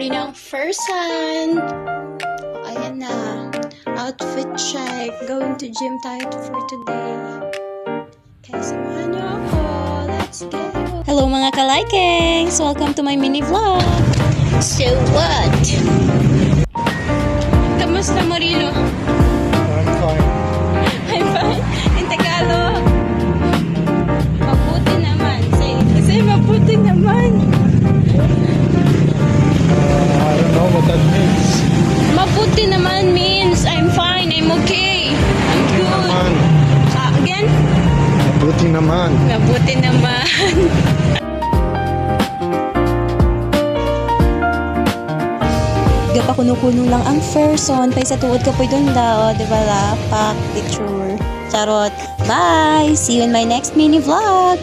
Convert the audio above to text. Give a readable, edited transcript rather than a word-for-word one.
bumili ng person. Ayan na. Outfit check. Going to gym tayo for today. Kaya samahan niyo ako. Let's go. Hello mga ka-likings! Welcome to my mini vlog. So what? Kamusta Murilo? I'm fine. I'm fine. In Tagalog. Mabuti naman. Say mabuti naman. I don't know what that means. Mabuti naman means I'm fine, I'm okay, I'm good. Again? Mabuti naman. Mabuti naman. Gapakuno-kuno lang ang person. Pay sa tuod ka po doon daw. Diba la? Pack picture. Charot. Bye! See you in my next mini vlog!